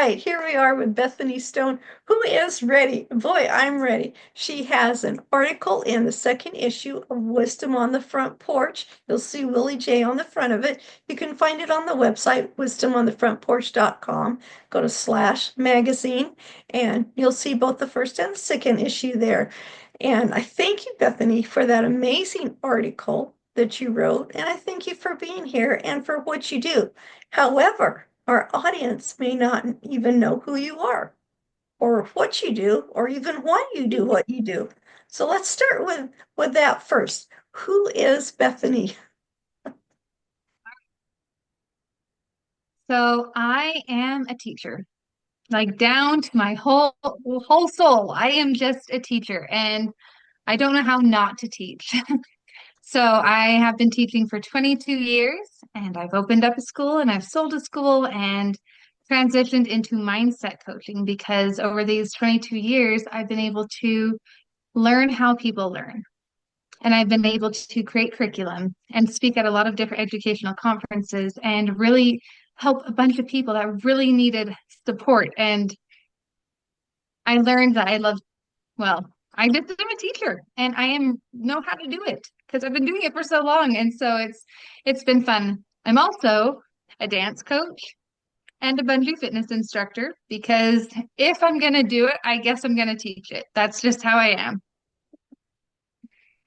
right, here we are with Bethany Stone, who is ready. Boy, I'm ready. She has an article in the second issue of Wisdom on the Front Porch. You'll see Willie J on the front of it. You can find it on the website, wisdomonthefrontporch.com. Go to /magazine, and you'll see both the first and the second issue there. And I thank you, Bethany, for that amazing article that you wrote. And I thank you for being here and for what you do. However, our audience may not even know who you are or what you do or even why you do what you do. So let's start with that first. Who is Bethany? So I am a teacher, like down to my whole soul. I am just a teacher and I don't know how not to teach. So I have been teaching for 22 years and I've opened up a school and I've sold a school and transitioned into mindset coaching because over these 22 years I've been able to learn how people learn. And I've been able to create curriculum and speak at a lot of different educational conferences and really help a bunch of people that really needed support. And I learned that I love, well, I just am a teacher and I am know how to do it because I've been doing it for so long. And so it's been fun. I'm also a dance coach and a bungee fitness instructor because if I'm gonna do it, I guess I'm gonna teach it. That's just how I am.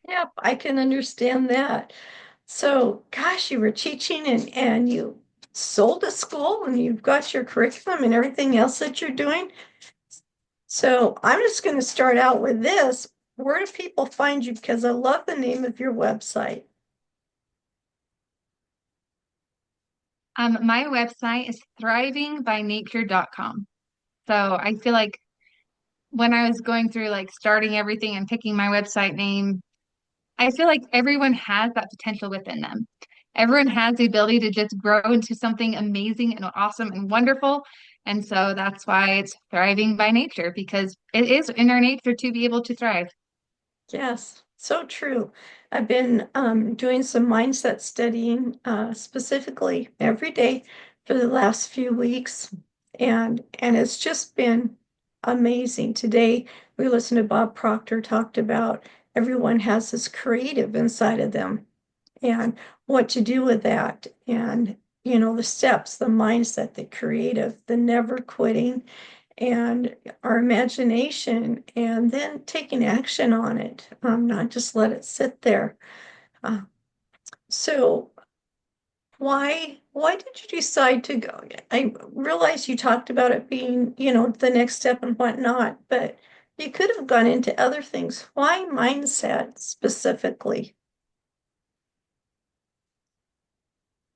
Yep, I can understand that. So, gosh, you were teaching and you sold a school and you've got your curriculum and everything else that you're doing. So I'm just going to start out with this. Where do people find you? Because I love the name of your website. My website is thrivingbynature.com. So I feel like when I was going through like starting everything and picking my website name, I feel like everyone has that potential within them. Everyone has the ability to just grow into something amazing and awesome and wonderful. And so that's why it's thriving by nature because it is in our nature to be able to thrive. Yes, so true. I've been doing some mindset studying specifically every day for the last few weeks, and it's just been amazing. Today we listened to Bob Proctor talked about everyone has this creative inside of them and what to do with that, and the steps, the mindset, the creative, the never quitting, and our imagination, and then taking action on it, not just let it sit there. Uh, so why did you decide to go? I realize you talked about it being, the next step and whatnot, but you could have gone into other things. Why mindset specifically?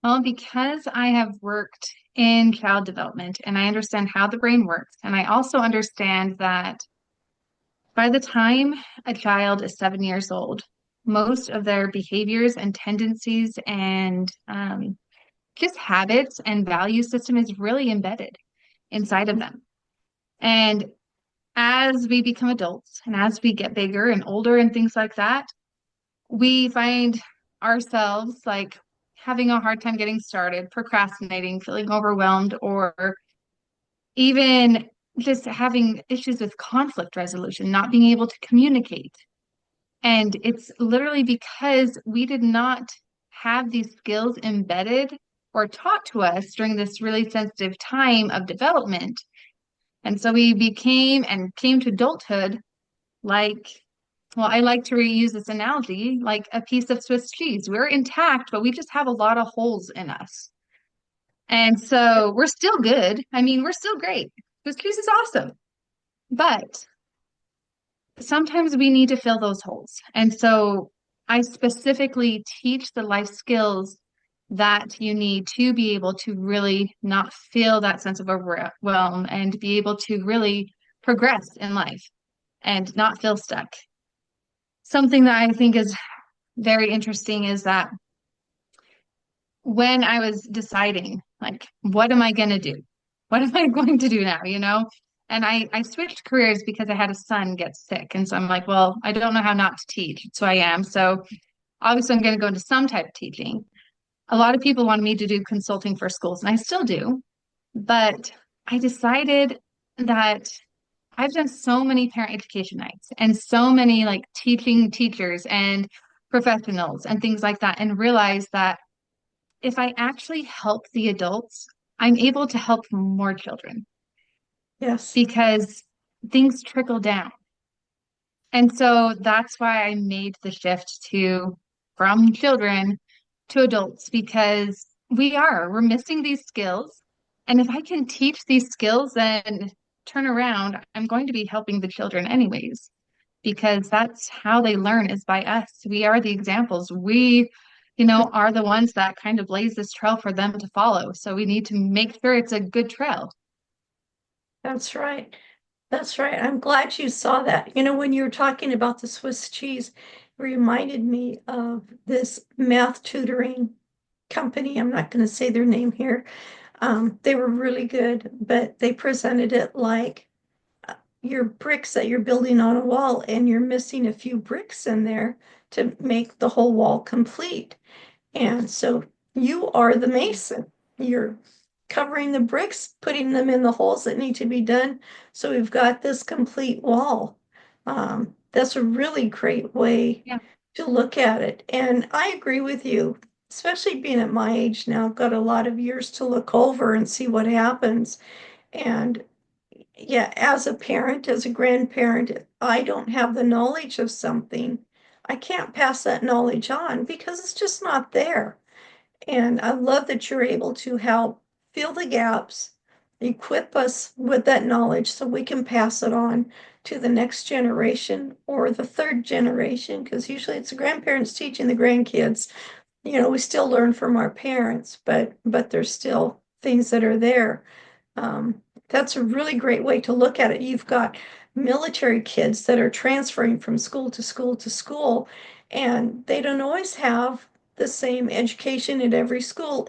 Well, because I have worked in child development and I understand how the brain works, and I also understand that by the time a child is 7 years old, most of their behaviors and tendencies and just habits and value system is really embedded inside of them. And as we become adults and as we get bigger and older and things like that, we find ourselves like having a hard time getting started, procrastinating, feeling overwhelmed, or even just having issues with conflict resolution, not being able to communicate. And it's literally because we did not have these skills embedded or taught to us during this really sensitive time of development. And so we became and came to adulthood like, well, I like to reuse this analogy like a piece of Swiss cheese. We're intact, but we just have a lot of holes in us. And so we're still good. I mean, we're still great. Swiss cheese is awesome. But sometimes we need to fill those holes. And so I specifically teach the life skills that you need to be able to really not feel that sense of overwhelm and be able to really progress in life and not feel stuck. Something that I think is very interesting is that when I was deciding, like, what am I going to do? What am I going to do now? And I switched careers because I had a son get sick. And so I'm like, well, I don't know how not to teach. So I am. So obviously, I'm going to go into some type of teaching. A lot of people wanted me to do consulting for schools, and I still do. But I decided that I've done so many parent education nights and so many like teaching teachers and professionals and things like that, and realized that if I actually help the adults, I'm able to help more children Yes, because things trickle down. And so that's why I made the shift to from children to adults, because we're missing these skills. And if I can teach these skills and turn around, I'm going to be helping the children anyways, because that's how they learn is by us. We are the examples. We are the ones that kind of blaze this trail for them to follow. So we need to make sure it's a good trail. that's right. That's right. I'm glad you saw that. When you were talking about the Swiss cheese, it reminded me of this math tutoring company. I'm not going to say their name here. They were really good, but they presented it like your bricks that you're building on a wall, and you're missing a few bricks in there to make the whole wall complete. And so you are the mason. You're covering the bricks, putting them in the holes that need to be done. So we've got this complete wall. That's a really great way Yeah. to look at it. And I agree with you, especially being at my age now. I've got a lot of years to look over and see what happens. And yeah, as a parent, as a grandparent, if I don't have the knowledge of something, I can't pass that knowledge on because it's just not there. And I love that you're able to help fill the gaps, equip us with that knowledge so we can pass it on to the next generation or the third generation, because usually it's the grandparents teaching the grandkids. We still learn from our parents, but there's still things that are there. That's a really great way to look at it. You've got military kids that are transferring from school to school to school, and they don't always have the same education at every school.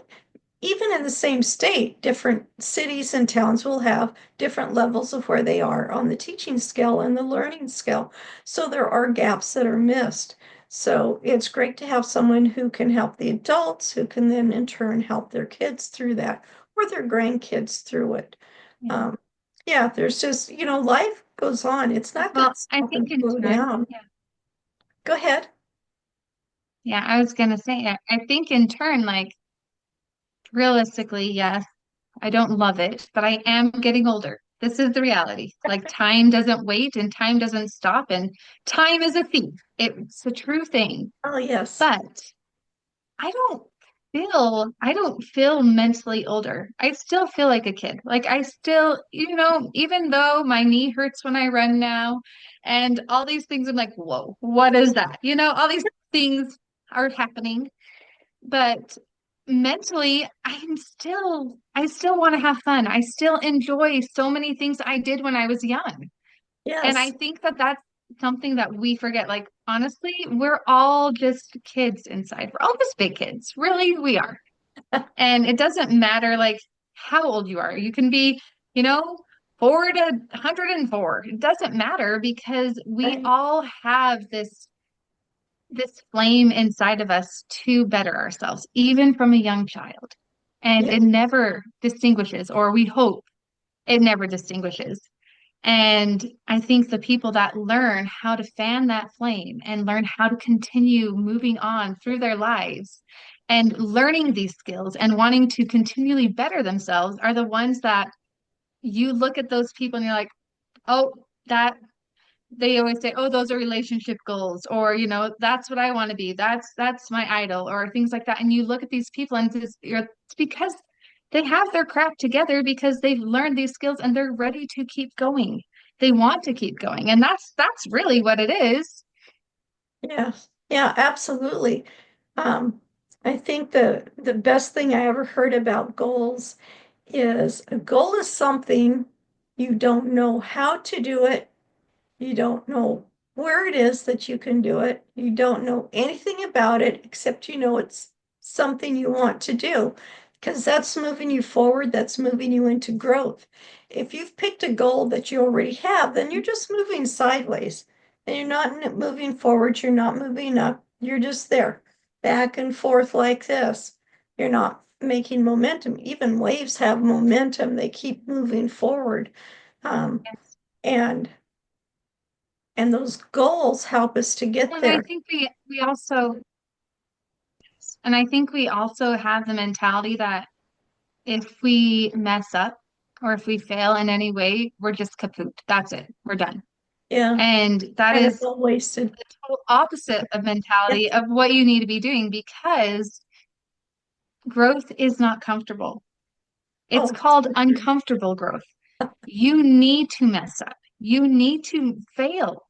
Even in the same state, different cities and towns will have different levels of where they are on the teaching scale and the learning scale. So there are gaps that are missed. So it's great to have someone who can help the adults, who can then in turn help their kids through that or their grandkids through it. Yeah. Um, yeah, there's just, life goes on. It's not going Well, to I stop think and in slow turn, down. yeah. Go ahead. Yeah, I was gonna say, I think in turn, like realistically, yes, I don't love it, but I am getting older. This is the reality. Like time doesn't wait and time doesn't stop, and time is a thief. It's a true thing. Oh, yes. But I don't feel mentally older. I still feel like a kid. Like I still, even though my knee hurts when I run now and all these things, I'm like, whoa, what is that? All these things are happening, but mentally I still want to have fun. I still enjoy so many things I did when I was young. And I Yes. think that that's something that we forget. Like, honestly, we're all just kids inside. We're all just big kids. Really, we are. And it doesn't matter like how old you are. You can be, you know, 4 to 104. It doesn't matter because we Right. all have this flame inside of us to better ourselves, even from a young child. And Yeah. it never distinguishes, or we hope it never distinguishes. And I think the people that learn how to fan that flame and learn how to continue moving on through their lives and learning these skills and wanting to continually better themselves are the ones that you look at those people and you're like, oh, that they always say, oh, those are relationship goals, or that's what I want to be. That's my idol, or things like that. And you look at these people, and it's because they have their crap together because they've learned these skills and they're ready to keep going. They want to keep going, and that's really what it is. Yes. Yeah, absolutely. Um, I think the best thing I ever heard about goals is a goal is something you don't know how to do it. You don't know where it is that you can do it. You don't know anything about it except you know it's something you want to do because that's moving you forward, that's moving you into growth. If you've picked a goal that you already have, then you're just moving sideways and you're not moving forward, you're not moving up, you're just there, back and forth like this. You're not making momentum. Even waves have momentum. They keep moving forward. Um, Yes. and and those goals help us to get And I there. think we also and I think we also have the mentality that if we mess up or if we fail in any way, we're just kaput. That's it. We're done. Yeah. And that And it's is all wasted. the total opposite of Yeah. mentality of what you need to be doing because growth is not comfortable. It's Oh, called uncomfortable growth. You need to mess up. You need to fail.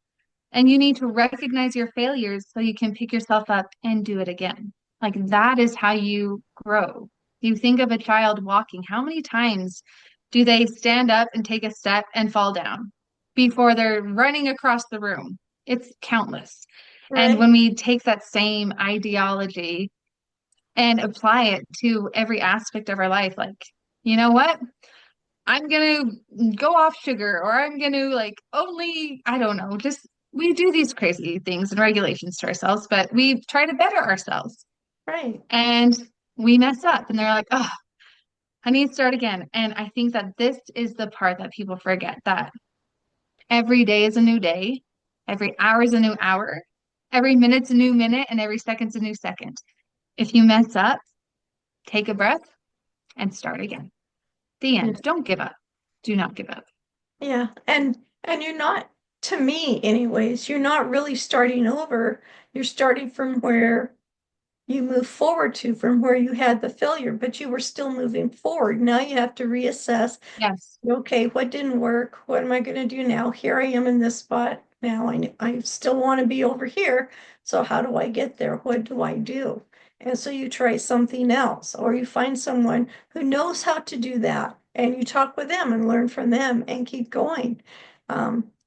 And you need to recognize your failures so you can pick yourself up and do it again. Like that is how you grow. You think of a child walking, how many times do they stand up and take a step and fall down before they're running across the room? It's countless. And right. when we take that same ideology and apply it to every aspect of our life, like, you know what? I'm gonna go off sugar or I'm gonna like only, I don't know, just we do these crazy things and regulations to ourselves, but we try to better ourselves Right. and we mess up and they're like, oh, I need to start again. And I think that this is the part that people forget that every day is a new day, every hour is a new hour, every minute's a new minute, and every second's a new second. If you mess up, take a breath and start again. The Yeah. end. Don't give up. Do not give up. Yeah. And you're not, to me anyways, you're not really starting over. You're starting from where you move forward to, from where you had the failure, but you were still moving forward. Now you have to reassess. Yes. Okay, what didn't work? What am I going to do now? Here I am in this spot. Now I still want to be over here. So how do I get there? What do I do? And so you try something else, or you find someone who knows how to do that, and you talk with them and learn from them and keep going.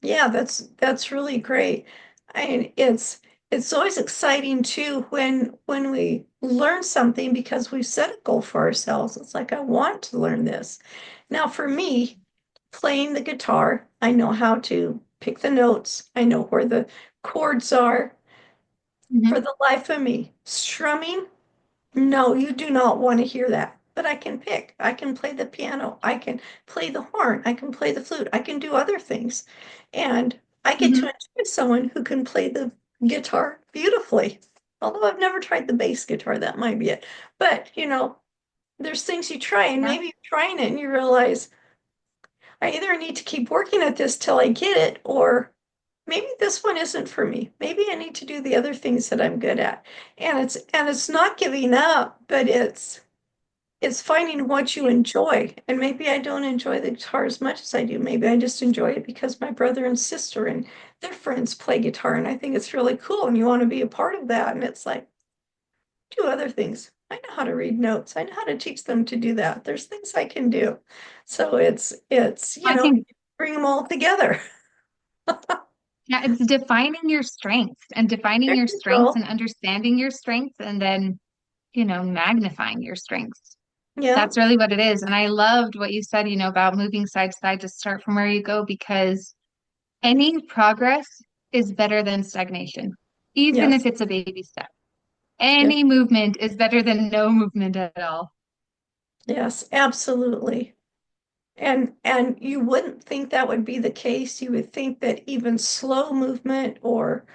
Yeah, that's really great. And it's always exciting too when we learn something because we've set a goal for ourselves. It's like I want to learn this. Now, for me, playing the guitar, I know how to pick the notes. I know where the chords are. For Mhm. the life of me, strumming, no, you do not want to hear that. But I can pick. I can play the piano. I can play the horn. I can play the flute. I can do other things. And I get to Mhm. enjoy someone who can play the guitar beautifully. Although I've never tried the bass guitar, that might be it. But, there's things you try, and Yeah. maybe you're trying it and you realize I either need to keep working at this till I get it, or maybe this one isn't for me. Maybe I need to do the other things that I'm good at. And it's not giving up, but it's finding what you enjoy. And maybe I don't enjoy the guitar as much as I do. Maybe I just enjoy it because my brother and sister and their friends play guitar, and I think it's really cool, and you want to be a part of that. And it's like, do other things. I know how to read notes. I know how to teach them to do that. There's things I can do. So it's, I think, bring them all together. yeah, it's defining your strengths and defining There your you strengths go. and understanding your strengths and then, magnifying your strengths. Yeah. That's really what it is. And I loved what you said, about moving side to side to start from where you go because any progress is better than stagnation, even if Yes. it's a baby step. Yes. Any movement is better than no movement at all. Yes, absolutely. And you wouldn't think that would be the case. You would think that even slow movement or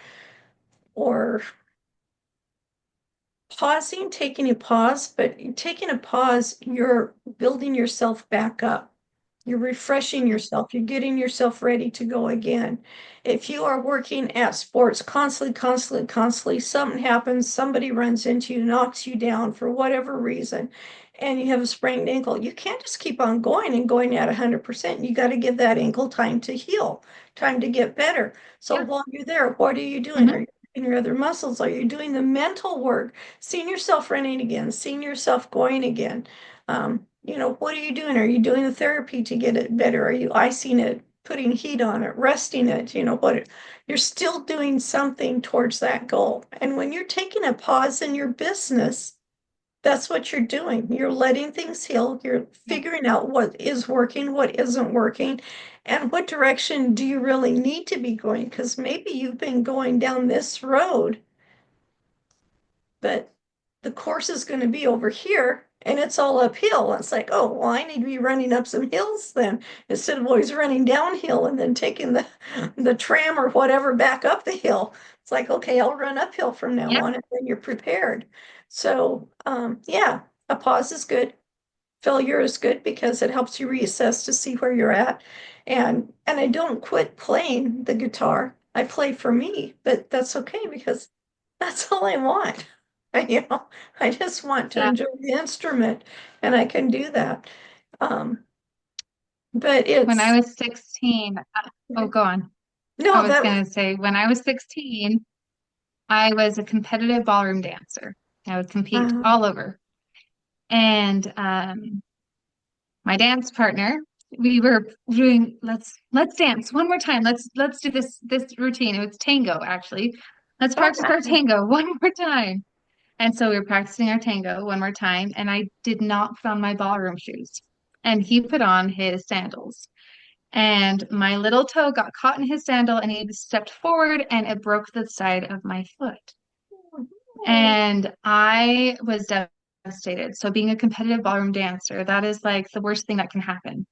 pausing, taking a pause, but taking a pause, you're building yourself back up. You're refreshing yourself. You're getting yourself ready to go again. If you are working at sports constantly, constantly, constantly, something happens, somebody runs into you, knocks you down for whatever reason, and you have a sprained ankle, you can't just keep on going and going at 100%. You got to give that ankle time to heal, time to get better. So Yeah. while you're there, what are you doing? Are Hmm. you doing your other muscles? Are you doing the mental work? Seeing yourself running again, seeing yourself going again. What are you doing? Are you doing the therapy to get it better? Are you icing it, putting heat on it, resting it? What you're still doing something towards that goal. And when you're taking a pause in your business, that's what you're doing. You're letting things heal. You're Yeah. figuring out what is working, what isn't working, and what direction do you really need to be going? Because maybe you've been going down this road, but the course is going to be over here, and it's all uphill. It's like, oh, well, I need to be running up some hills then instead of always running downhill and then taking the tram or whatever back up the hill. It's like, okay, I'll run uphill from now Yeah. on, and then you're prepared. So, yeah, a pause is good. Failure is good because it helps you reassess to see where you're at. And I don't quit playing the guitar. I play for me, but that's okay because that's all I want. You know, I just want to Yeah. enjoy the instrument, and I can do that. Um, but When I it's was 16, oh, go on. I no, was that going to say, when I was 16, I was a competitive ballroom dancer. I would compete uh, all over. And my dance partner, we were doing let's dance one more time. Let's do this routine. It was tango, actually. Let's oh practice our wow. tango one more time. And so we were practicing our tango one more time, and I did not put on my ballroom shoes. And he put on his sandals. And my little toe got caught in his sandal, and he stepped forward, and it broke the side of my foot. Oh, And I was devastated. So, being a competitive ballroom dancer, that is like the worst thing that can happen.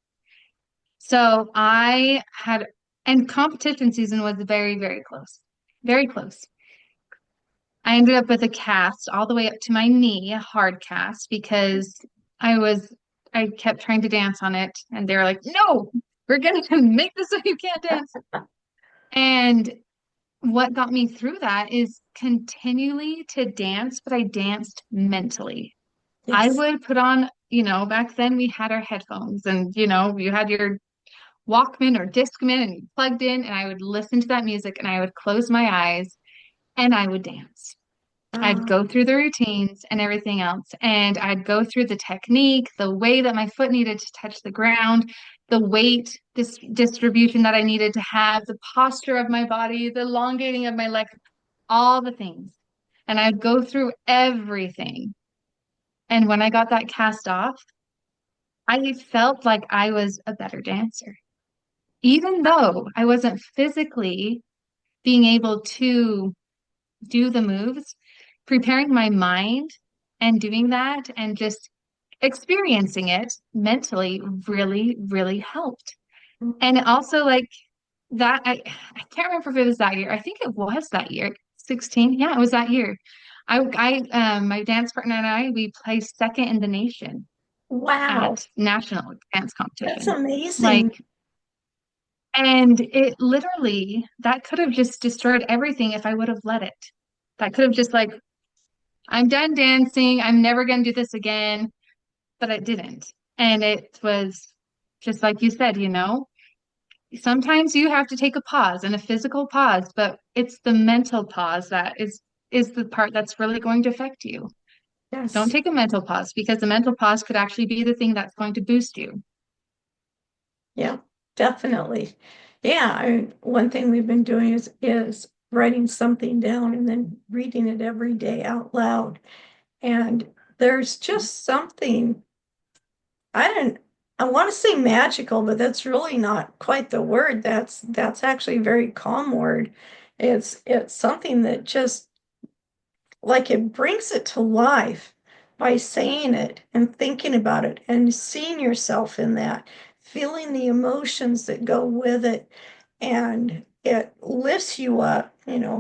So, and competition season was very, very close, very close. I ended up with a cast all the way up to my knee, a hard cast, because I was, I kept trying to dance on it, and they were like, no, we're going to make this so you can't dance. And what got me through that is continually to dance, but I danced mentally. I yes. would put on, back then we had our headphones and, you had your Walkman or Discman and you plugged in, and I would listen to that music and I would close my eyes and I would dance. I'd Uh, go through the routines and everything else, and I'd go through the technique, the way that my foot needed to touch the ground, the weight distribution that I needed to have, the posture of my body, the elongating of my leg, all the things. And I'd go through everything. And when I got that cast off, I felt like I was a better dancer. Even though I wasn't physically being able to do the moves, preparing my mind and doing that and just experiencing it mentally really, really helped. And also like that, I can't remember if it was that year. I think it was that year, 16. Yeah, it was that year. My dance partner and I, we placed second in the nation wow, at national dance that's competition. Like, amazing. and it literally, that could have just destroyed everything if I would have let it. That could have just like, I'm done dancing. I'm never going to do this again. But it didn't. And it was just like you said, sometimes you have to take a pause and a physical pause, but it's the mental pause that is the part that's really going to affect you. Don't Yes. take a mental pause because the mental pause could actually be the thing that's going to boost you. Yeah, definitely. Yeah, one thing we've been doing is writing something down and then reading it every day out loud. And there's just something, I don't I want to say magical, but that's really not quite the word. That's actually a very calm word. It's something that just like it brings it to life by saying it and thinking about it and seeing yourself in that, feeling the emotions that go with it, and it lifts you up,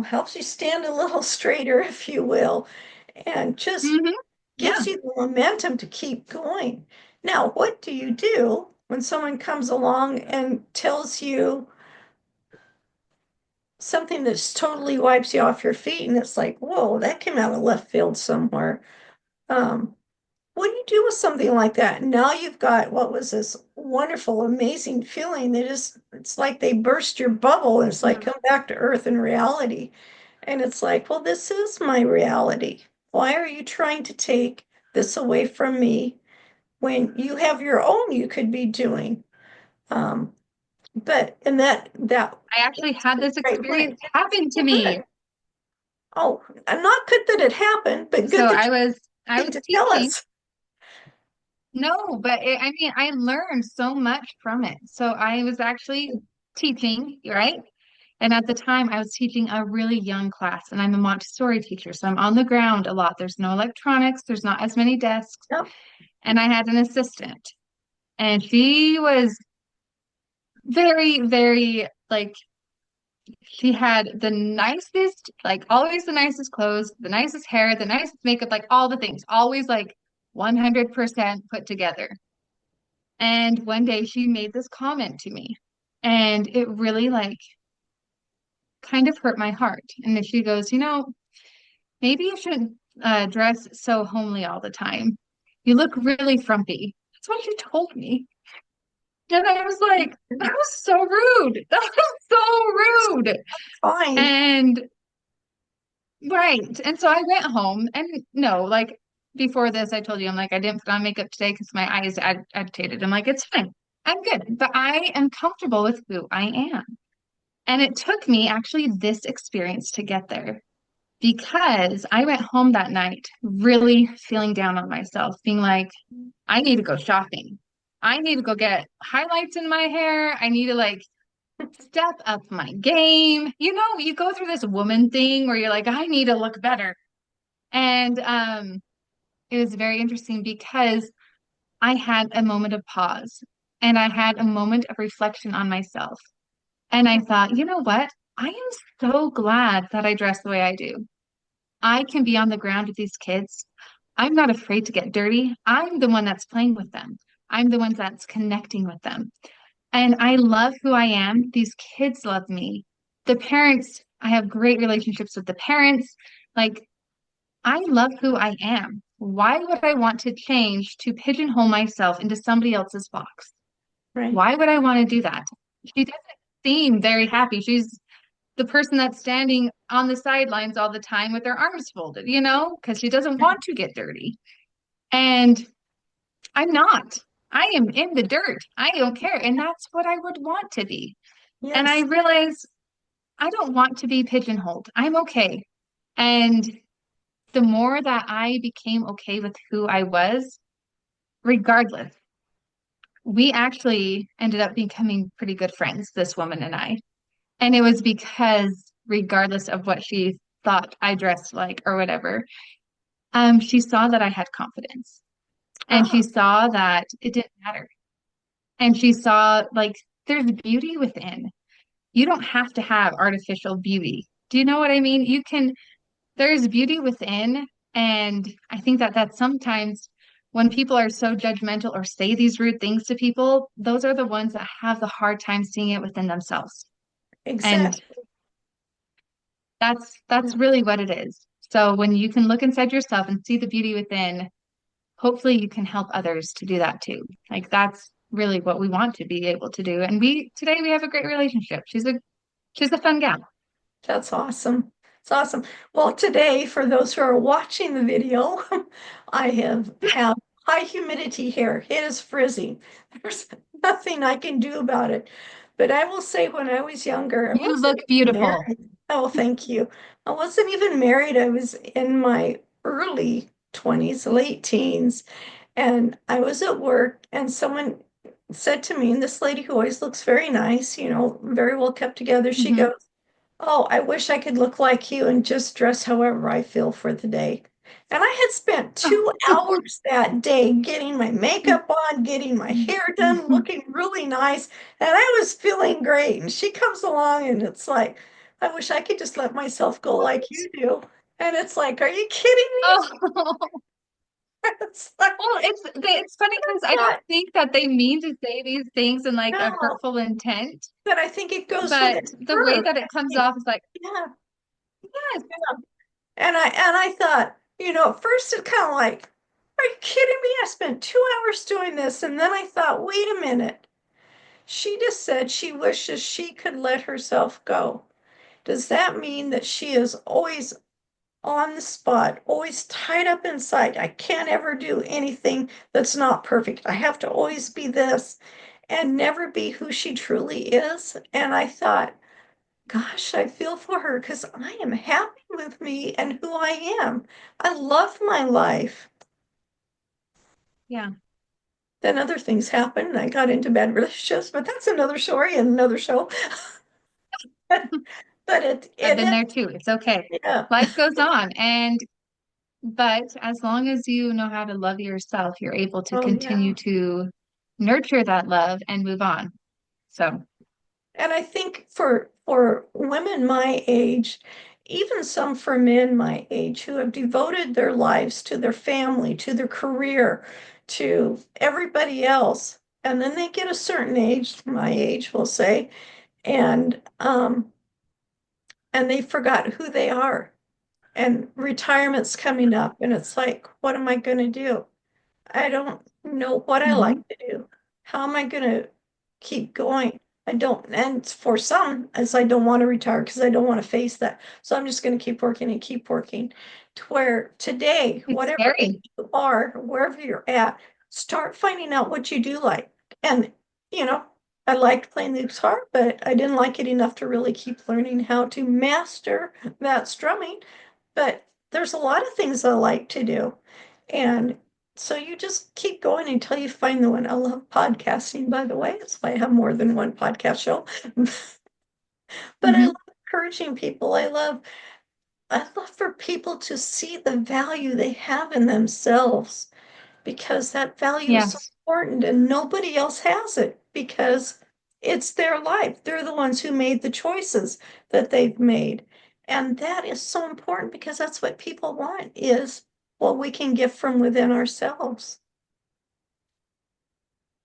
helps you stand a little straighter, if you will, and just Hmm. gives Yeah. you the momentum to keep going. Now, what do you do when someone comes along and tells you something that's totally wipes you off your feet and it's like, whoa, that came out of left field somewhere? Um, what do you do with something like that? Now you've got what was this wonderful, amazing feeling that is, it's like they burst your bubble and it's like Mm. come back to earth and reality. And it's like, well, this is my reality. Why are you trying to take this away from me when you have your own you could be doing? Um, but and that I actually had this great way. experience happen to Oh, me. good. Oh, I'm not good that it happened, but So good that I you need was to tell teaching. us. No, but I mean, I learned so much from it. So I was actually teaching, right? And at the time, I was teaching a really young class, and I'm a Montessori teacher. So I'm on the ground a lot. There's no electronics, there's not as many desks. Yep. and I had an assistant, and she was very, very like she had the nicest, like always the nicest clothes, the nicest hair, the nicest makeup, like all the things, always like 100% put together. And one day she made this comment to me, and it really like kind of hurt my heart. And then she goes, maybe you shouldn't dress so homely all the time. You look really frumpy. That's what she told me. And I was like, that was so rude. That was so rude. Fine. And right. And so I went home and no, like before this, I told you, I'm like, I didn't put on makeup today because my eyes agitated. I'm like, it's fine. I'm good, but I am comfortable with who I am. And it took me actually this experience to get there because I went home that night really feeling down on myself, being like, I need to go shopping. I need to go get highlights in my hair. I need to like step up my game. You go through this woman thing where you're like, I need to look better. And it was very interesting because I had a moment of pause and I had a moment of reflection on myself. And I thought, you know what? I am so glad that I dress the way I do. I can be on the ground with these kids. I'm not afraid to get dirty. I'm the one that's playing with them. I'm the one that's connecting with them. And I love who I am. These kids love me. The parents, I have great relationships with the parents. Like, I love who I am. Why would I want to change to pigeonhole myself into somebody else's box? Right. Why would I want to do that? She doesn't seem very happy. She's the person that's standing on the sidelines all the time with their arms folded, because she doesn't want to get dirty. And I'm not. I am in the dirt. I don't care. And that's what I would want to be. And I Yes. realize I don't want to be pigeonholed. I'm okay. And the more that I became okay with who I was, regardless, we actually ended up becoming pretty good friends, this woman and I. And it was because, regardless of what she thought I dressed like or whatever, she saw that I had confidence and she Uh-huh. saw that it didn't matter. And she saw like there's beauty within. You don't have to have artificial beauty. Do you know what I mean? There's beauty within. And I think that that's sometimes when people are so judgmental or say these rude things to people, those are the ones that have the hard time seeing it within themselves. And Exactly. that's really what it is. So when you can look inside yourself and see the beauty within, hopefully you can help others to do that too. Like that's really what we want to be able to do. And today we have a great relationship. She's a fun gal. That's awesome. It's awesome. Well, today, for those who are watching the video, I have high humidity hair. It is frizzy. There's nothing I can do about it. But I will say when I was younger, I You wasn't look even beautiful. married. Oh, thank you. I wasn't even married. I was in my early 20s, late teens, and I was at work and someone said to me, and this lady who always looks very nice, very well kept together, she Hmm. goes, oh, I wish I could look like you and just dress however I feel for the day. And I had spent 2 hours that day getting my makeup on, getting my hair done, looking really nice, and I was feeling great. And she comes along and it's like, I wish I could just let myself go like you do. And it's like, are you kidding me? Oh, It's like, well, it's funny because I don't not, think that they mean to say these things in like a no, hurtful intent, but I think it goes with but it. the way that it comes off is like, Yeah. yes, And I thought, at first it's kind of like, are you kidding me? I spent 2 hours doing this. And then I thought, wait a minute. She just said she wishes she could let herself go. Does that mean that she is always on the spot, always tied up inside? I can't ever do anything that's not perfect. I have to always be this and never be who she truly is. And I thought, gosh, I feel for her because I am happy with me and who I am. I love my life. yeah. Then other things happened and I got into bad relationships, but that's another story and another show. But I've it been is, there too. It's okay. yeah, Life goes on. And But as long as you know how to love yourself, you're able to Oh, continue yeah. to nurture that love and move on. So, And I think for women my age, even some for men my age who have devoted their lives to their family, to their career, to everybody else, and then they get a certain age, my age, we'll say, and and they forgot who they are. And retirement's coming up, and it's like, what am I going to do? I don't know what I like mhm. to do. How am I going to keep going? I don't, and for some, as I don't want to retire because I don't want to face that. So I'm just going to keep working and keep working to where today, It's whatever age scary. you are, wherever you're at, start finding out what you do like. And, you know, I liked playing the guitar, but I didn't like it enough to really keep learning how to master that strumming. But there's a lot of things I like to do. And so you just keep going until you find the one. I love podcasting, by the way. That's why I have more than one podcast show. But I love Hmm. encouraging people. I love for people to see the value they have in themselves because that value is so Yes. important and nobody else has it because it's their life. They're the ones who made the choices that they've made. And that is so important because that's what people want is what we can get from within ourselves.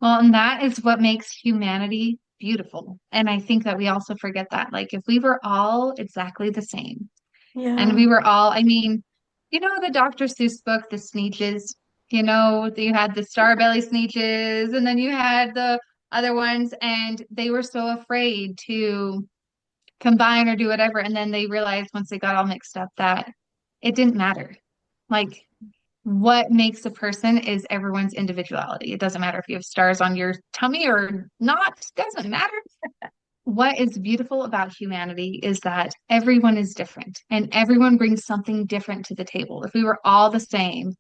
Well, and that is what makes humanity beautiful. And I think that we also forget that. Like, if we were all exactly the same, and Yeah. we were all, I mean, you know, the Dr. Seuss book, The Sneetches, you know, you had the Starbelly Sneetches, and then you had the other ones, and they were so afraid to combine or do whatever. And then they realized once they got all mixed up that it didn't matter. Like, what makes a person is everyone's individuality. It doesn't matter if you have stars on your tummy or not, doesn't matter. What is beautiful about humanity is that everyone is different and everyone brings something different to the table. If we were all the same,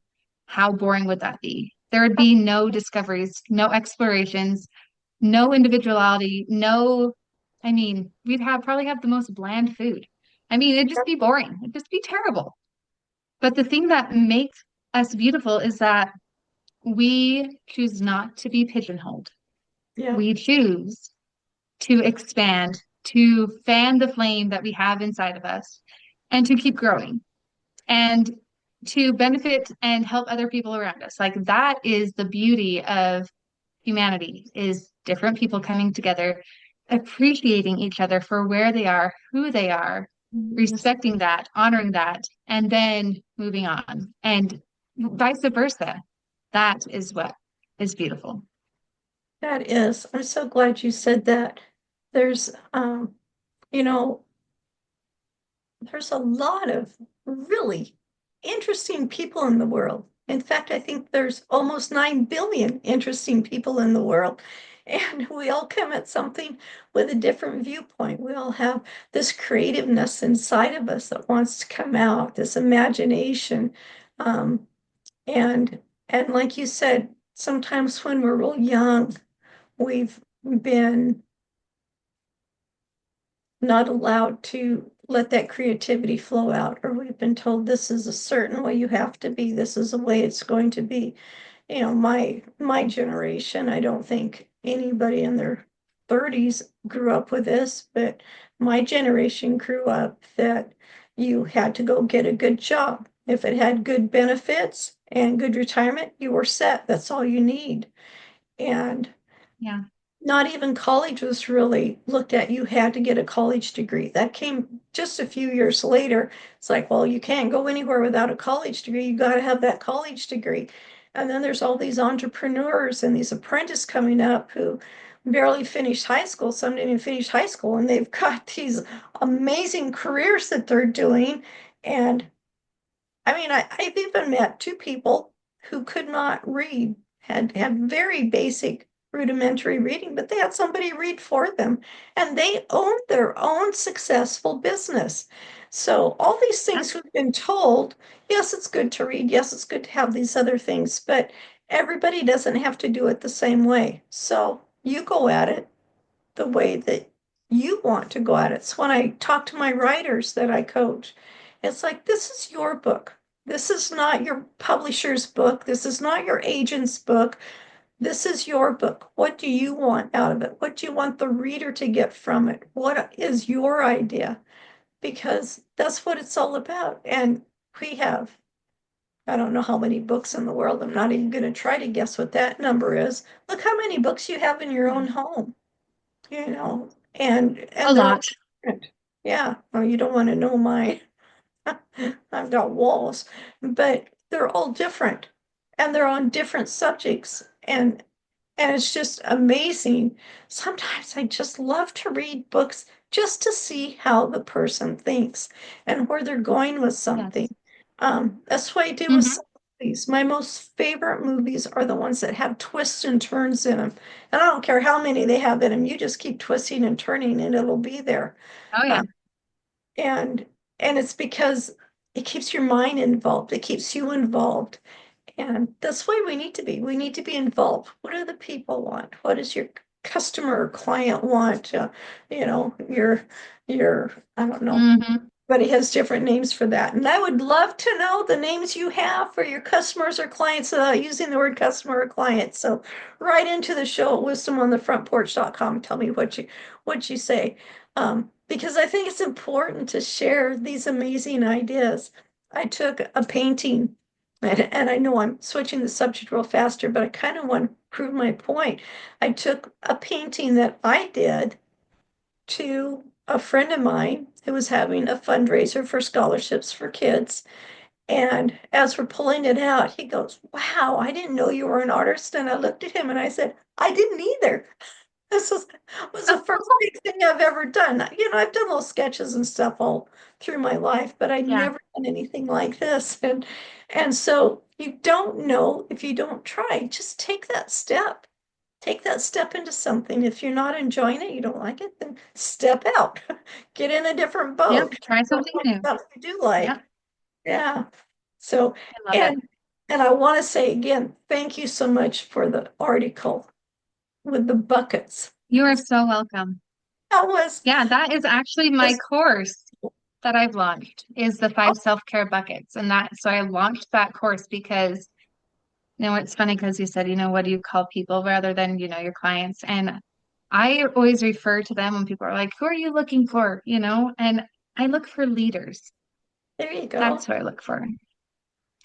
how boring would that be? There would be no discoveries, no explorations, no individuality, no, I mean, we'd have probably have the most bland food. I mean, it'd just be boring. It'd just be terrible. But the thing that makes us beautiful is that we choose not to be pigeonholed. Yeah. We choose to expand, to fan the flame that we have inside of us, and to keep growing and to benefit and help other people around us. Like that is the beauty of humanity is different people coming together, appreciating each other for where they are, who they are, Yes. respecting that, honoring that, and then moving on. And vice versa. That is what is beautiful. That is. I'm so glad you said that. There's, you know, there's a lot of really interesting people in the world. In fact, I think there's almost 9 billion interesting people in the world. And we all come at something with a different viewpoint. We all have this creativeness inside of us that wants to come out, this imagination. Um, and and like you said, sometimes when we're real young, we've been not allowed to let that creativity flow out, or we've been told this is a certain way you have to be, this is the way it's going to be. You know, my generation, I don't think anybody in their 30s grew up with this, but my generation grew up that you had to go get a good job. If it had good benefits and good retirement, you were set. That's all you need. And Yeah. not even college was really looked at. You had to get a college degree. That came just a few years later. It's like, well, you can't go anywhere without a college degree. You got to have that college degree. And then there's all these entrepreneurs and these apprentices coming up who barely finished high school. Some didn't even finish high school, and they've got these amazing careers that they're doing. And I mean, I've even met two people who could not read, had very basic rudimentary reading, but they had somebody read for them, and they owned their own successful business. So all these things That's we've been told, yes, it's good to read, yes, it's good to have these other things, but everybody doesn't have to do it the same way. So you go at it the way that you want to go at it. So when I talk to my writers that I coach, it's like, this is your book. This is not your publisher's book. This is not your agent's book. This is your book. What do you want out of it? What do you want the reader to get from it? What is your idea? Because that's what it's all about. And we have, I don't know how many books in the world. I'm not even going to try to guess what that number is. Look how many books you have in your Yeah. own home, A and they're all lot. different. Yeah, well, you don't want to know mine. I've got walls, but they're all different and they're on different subjects. And it's just amazing. Sometimes I just love to read books just to see how the person thinks and where they're going with something. Yes. That's what I do with Hmm. some movies. My most favorite movies are the ones that have twists and turns in them. And I don't care how many they have in them, you just keep twisting and turning and it'll be there. Oh Uh, yeah. and and it's because it keeps your mind involved, it keeps you involved. And that's why we need to be. We need to be involved. What do the people want? What does your customer or client want? Your I don't know. Hmm. Everybody has different names for that. And I would love to know the names you have for your customers or clients without using the word customer or client. So write into the show at wisdomonthefrontporch.com. Tell me what you say. Because I think it's important to share these amazing ideas. I took a painting, and I know I'm switching the subject real faster, but I kind of want to prove my point. I took a painting that I did to a friend of mine who was having a fundraiser for scholarships for kids. And as we're pulling it out, he goes, "Wow, I didn't know you were an artist." And I looked at him and I said, "I didn't either." This was the first big thing I've ever done. I've done little sketches and stuff all through my life, but I'd Yeah. never done anything like this. And so you don't know if you don't try. Just take that step. Take that step into something. If you're not enjoying it, you don't like it, then step out. Get in a different Yep. boat. Try Go something find new. something you do like. Yep. Yeah. So, I love it. and I want to say again, thank you so much for the article with the buckets. You are so welcome. That was Yeah, that is actually my just course that I've launched is the oh, 5 self-care buckets. And that, so I launched that course because, it's funny because you said, what do you call people rather than, your clients? And I always refer to them when people are like, who are you looking for? And I look for leaders. there you That's go. who I look for.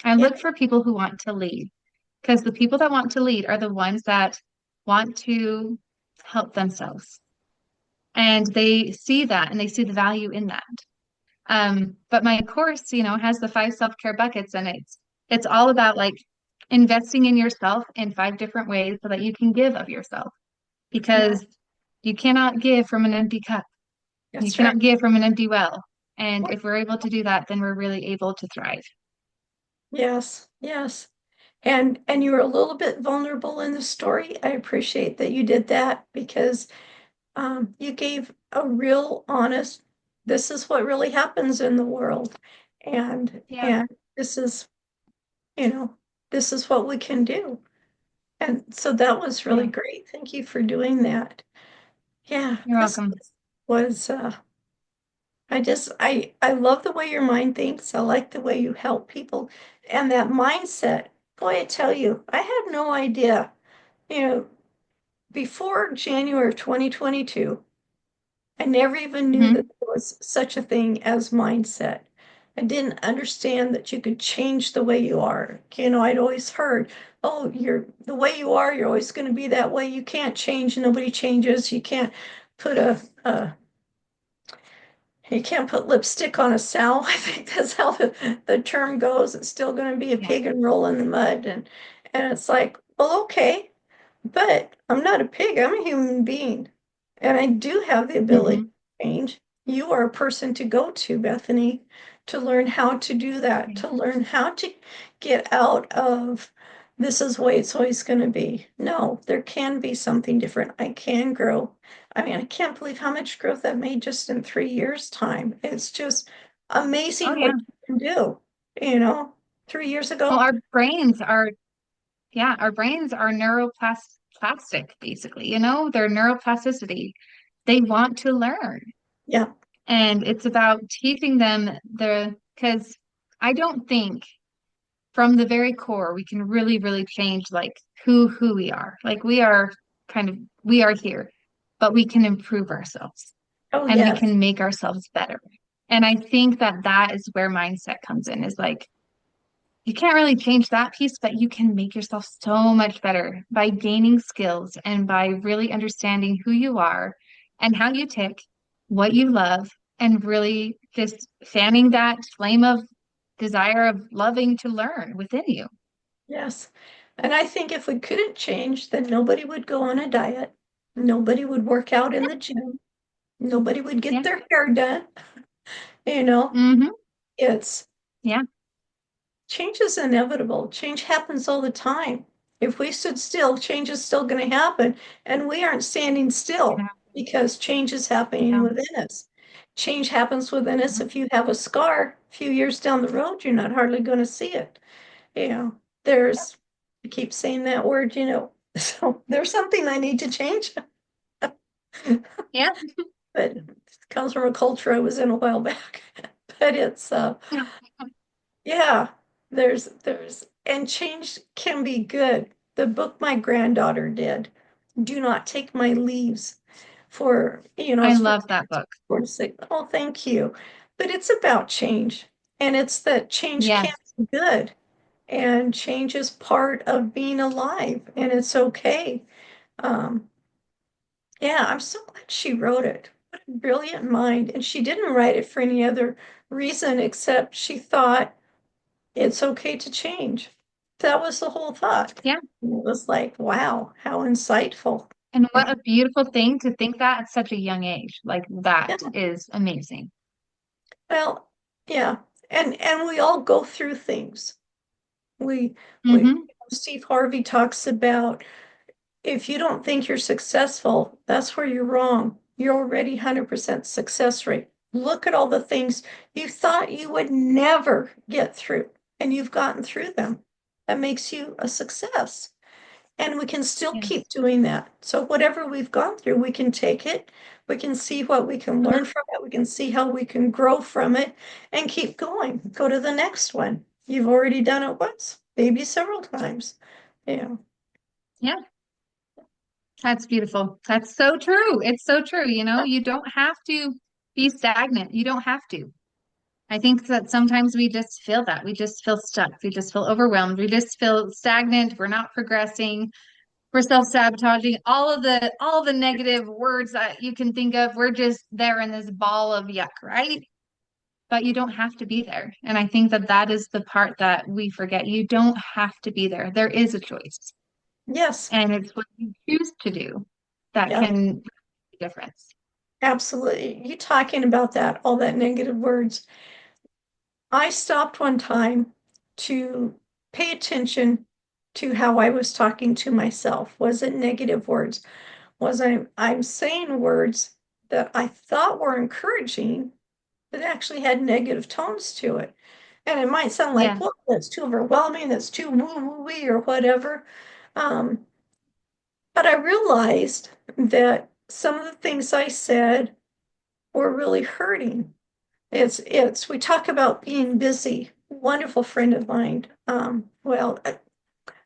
I Yeah, look for people who want to lead because the people that want to lead are the ones that want to help themselves. And they see that and they see the value in that. But my course, has the 5 self-care buckets and it's all about like investing in yourself in 5 different ways so that you can give of yourself yeah, because you cannot give from an empty cup. You that's right. cannot give from an empty well. And if we're able to do that, then we're really able to thrive. Yes, yes. And you were a little bit vulnerable in the story. I appreciate that you did that because you gave a real honest, this is what really happens in the world. And Yeah, and this is, you know, this is what we can do. And so that was really yeah, great. Thank you for doing that. Yeah, you're this welcome. was I love the way your mind thinks. I like the way you help people and that mindset. Boy, I tell you, I had no idea. You know, before January of 2022, I never even knew that Hmm. there was such a thing as mindset. I didn't understand that you could change the way you are. I'd always heard, oh, you're the way you are, you're always going to be that way. You can't change, nobody changes. Put you can't put lipstick on a sow. I think that's how the term goes. It's still going to be a Yeah. pig and roll in the mud. And it's like, well, okay, but I'm not a pig. I'm a human being. And I do have the ability Hmm. to change. You are a person to go to, Bethany, to learn how to do that, to learn how to get out of this is the way it's always going to be. No, there can be something different. I can grow. I mean, I can't believe how much growth I've made just in 3 years' time. It's just Oh amazing yeah. what you can do. You know, 3 years Well, ago, our brains are neuroplastic, basically, their neuroplasticity. They want to learn. yeah, And it's about teaching them because I don't think from the very core, we can really, really change like who we are. Like we are kind of we are here, but we can improve ourselves Oh, and we yes. can make ourselves better. And I think that that is where mindset comes in, is like you can't really change that piece, but you can make yourself so much better by gaining skills and by really understanding who you are and how you tick, what you love, and really just fanning that flame of desire of loving to learn within you. Yes. And I think if we couldn't change, then nobody would go on a diet. Nobody would work out in the gym. Nobody would get Yeah. their hair done. You know, Hmm. it's Yeah. change is inevitable. Change happens all the time. If we stood still, change is still going to happen. And we aren't standing still Yeah. because change is happening Yeah. within us. Change happens within us. If you have a scar a few years down the road, you're not hardly going to see it. You know, there's, I keep saying that word, so there's something I need to change, Yeah. but it comes from a culture I was in a while back. But it's, Yeah. yeah, and change can be good. The book my granddaughter did, Do Not Take My Leaves, I it's for love that book. to say, oh, thank you. But it's about change, and it's that change can Yes. be good, and change is part of being alive, and it's okay. Um, yeah, I'm so glad she wrote it. What a brilliant mind. And she didn't write it for any other reason except she thought it's okay to change. That was the whole thought. Yeah. And it was like, wow, how insightful. And Yeah. what a beautiful thing to think that at such a young age. Like that Yeah. is amazing. Well, yeah. And we all go through things. We Hmm. Steve Harvey talks about if you don't think you're successful, that's where you're wrong. You're already 100% success rate. Look at all the things you thought you would never get through, and you've gotten through them. That makes you a success. And we can still Yes. keep doing that. So whatever we've gone through, we can take it. We can see what we can learn Mhm. from it. We can see how we can grow from it and keep going. Go to the next one. You've already done it once, maybe several times. Yeah. Yeah. That's beautiful. That's so true. It's so true. You know, you don't have to be stagnant. You don't have to. I think that sometimes we just feel that. We just feel stuck. We just feel overwhelmed. We just feel stagnant. We're not progressing. We're self-sabotaging. All of the negative words that you can think of. We're just there in this ball of yuck, right? But you don't have to be there. And I think that that is the part that we forget. You don't have to be there. There is a choice. Yes. And it's what you choose to do that Yeah. can make a difference. Absolutely. You talking about that, all that negative words. I stopped one time to pay attention to how I was talking to myself. Was it negative words? Was I'm saying words that I thought were encouraging, but actually had negative tones to it. And it might sound like, Yeah. well, that's too overwhelming, that's too woo-woo-wee or whatever. Um, but I realized that some of the things I said were really hurting. We talk about being busy. Wonderful friend of mine, a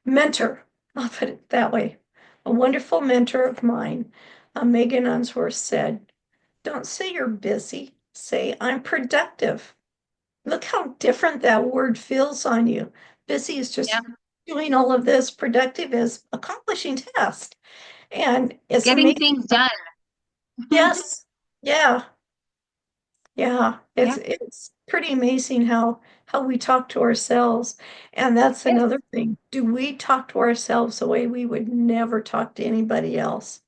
mentor, I'll put it that way. A wonderful mentor of mine, Megan Unsworth, said, don't say you're busy, say I'm productive. Look how different that word feels on you. Busy is Yeah. just doing all of this, productive is accomplishing tasks. And it's Getting amazing. things done. Yes. Yeah. Yeah, Yeah. it's pretty amazing how we talk to ourselves. And that's Yes. another thing. Do we talk to ourselves the way we would never talk to anybody else?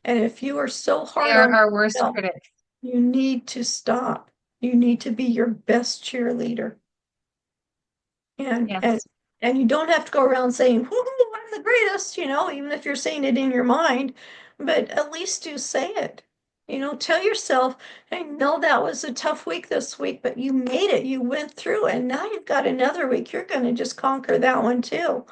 And if you are so We hard are on our worst yourself, critics. you need to stop. You need to be your best cheerleader. And and Yes. and you don't have to go around saying, "Whoo, I'm the greatest," even if you're saying it in your mind, but at least do say it. Tell yourself, I know that was a tough week this week, but you made it. You went through, and now you've got another week. You're going to just conquer that one too.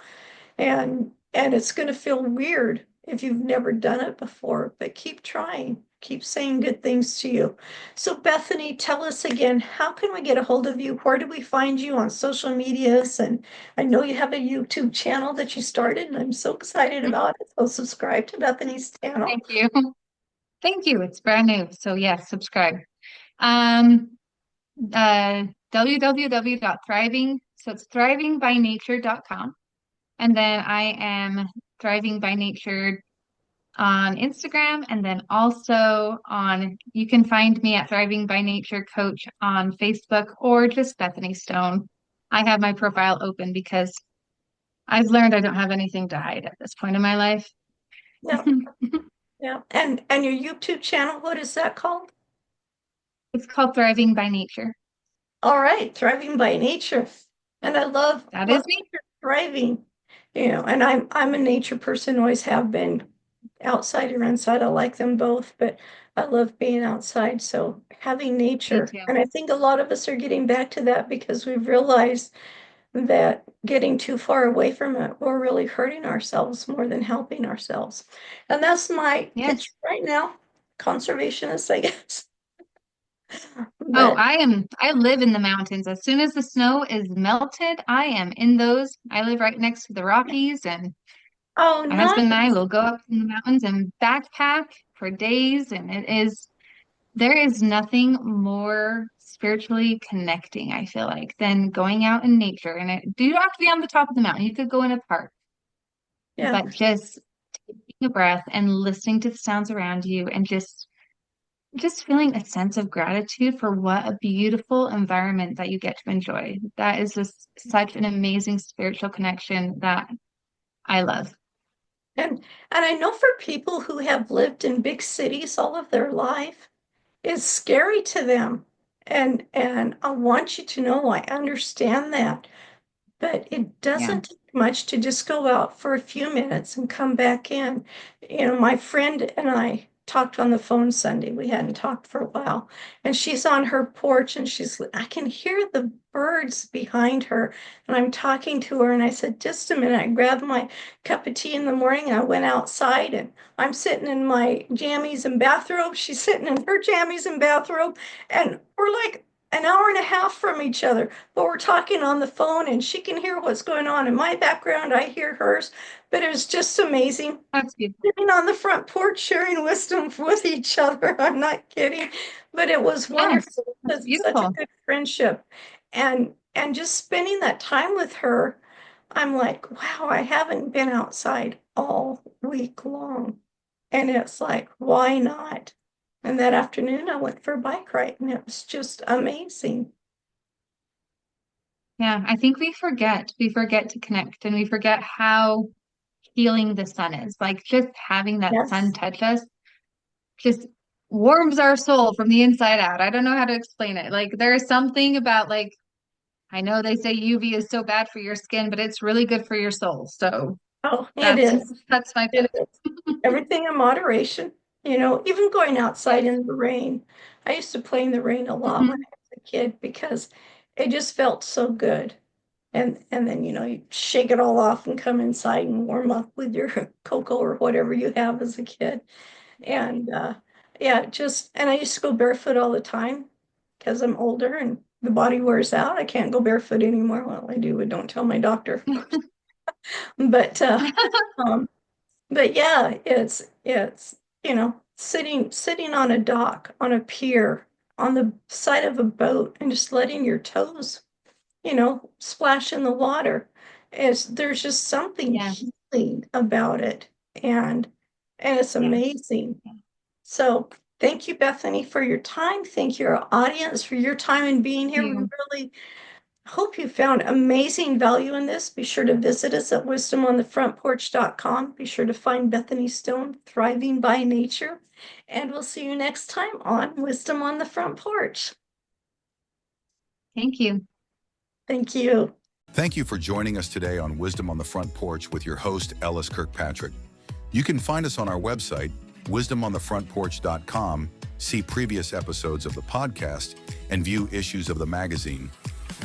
And it's going to feel weird if you've never done it before, but keep trying. keep saying good things to you. So Bethany, tell us again, how can we get a hold of you? Where do we find you on social medias? And I know you have a YouTube channel that you started, and I'm so excited about it. So subscribe to Bethany's channel. Thank you. Thank you. It's brand new. So yes, subscribe. Um, www.thriving. So it's thrivingbynature.com. And then I am Thriving by Nature on Instagram. And then also you can find me at Thriving by Nature Coach on Facebook or just Bethany Stone. I have my profile open because I've learned I don't have anything to hide at this point in my life. Yeah, yeah. And your YouTube channel, what is that called? It's called Thriving by Nature. All right, Thriving by Nature. And I love That is love me. thriving, and I'm a nature person, always have been, outside or inside. I like them both, but I love being outside. So having Me nature. too. And I think a lot of us are getting back to that because we've realized that getting too far away from it, we're really hurting ourselves more than helping ourselves. And that's my Yes. pitch right now. Conservationist, I guess. Oh, But I live in the mountains. As soon as the snow is melted, I am in those. I live right next to the Rockies, and oh, my husband and I nice. will go up in the mountains and backpack for days. And there is nothing more spiritually connecting, I feel like, than going out in nature. And it do not have to be on the top of the mountain. You could go in a park, Yeah. but just taking a breath and listening to the sounds around you and just feeling a sense of gratitude for what a beautiful environment that you get to enjoy. That is just such an amazing spiritual connection that I love. And I know for people who have lived in big cities all of their life, it's scary to them. And I want you to know I understand that. But it Yeah. doesn't take much to just go out for a few minutes and come back in. My friend and I talked on the phone Sunday. We hadn't talked for a while. And she's on her porch and I can hear the birds behind her. And I'm talking to her and I said, just a minute. I grabbed my cup of tea in the morning and I went outside and I'm sitting in my jammies and bathrobe. She's sitting in her jammies and bathrobe. And we're like an hour and a half from each other, but we're talking on the phone and she can hear what's going on in my background. I hear hers, but it was just amazing. That's beautiful. Sitting on the front porch sharing wisdom with each other. I'm not kidding, but it was Yes, wonderful that's because it's such a beautiful. good friendship. And just spending that time with her, I'm like, wow, I haven't been outside all week long. And it's like, why not? And that afternoon, I went for a bike ride, and it was just amazing. Yeah, I think we forget to connect and we forget how healing the sun is. Like just having that sun Yes. touch us just warms our soul from the inside out. I don't know how to explain it. Like there's something about like I know they say UV is so bad for your skin, but it's really good for your soul. So Oh, it that's is. that's my It pitch. is. Everything in moderation. Even going outside Yes. in the rain. I used to play in the rain a lot when Mhm. I was a kid because it just felt so good. And then, you shake it all off and come inside and warm up with your cocoa or whatever you have as a kid. And yeah, and I used to go barefoot all the time because I'm older and the body wears out. I can't go barefoot anymore. Well, I do, but don't tell my doctor, of course. But um, but yeah, it's sitting on a dock, on a pier, on the side of a boat, and just letting your toes, splash in the water. There's just something Yes. healing about it, and it's Yes. amazing. So thank you, Bethany, for your time. Thank you, our audience, for your time and being here. We You. really hope you found amazing value in this. Be sure to visit us at wisdomonthefrontporch.com. Be sure to find Bethany Stone, Thriving by Nature. And we'll see you next time on Wisdom on the Front Porch. Thank you. Thank you. Thank you for joining us today on Wisdom on the Front Porch with your host, Ellis Kirkpatrick. You can find us on our website, wisdomonthefrontporch.com, see previous episodes of the podcast, and view issues of the magazine.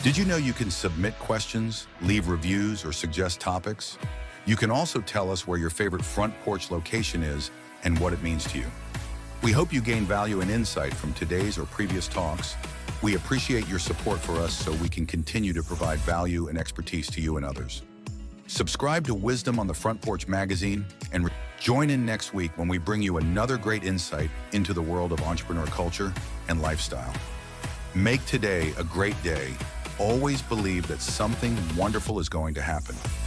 Did you know you can submit questions, leave reviews, or suggest topics? You can also tell us where your favorite front porch location is and what it means to you. We hope you gain value and insight from today's or previous talks. We appreciate your support for us so we can continue to provide value and expertise to you and others. Subscribe to Wisdom on the Front Porch magazine and join in next week when we bring you another great insight into the world of entrepreneur culture and lifestyle. Make today a great day. Always believe that something wonderful is going to happen.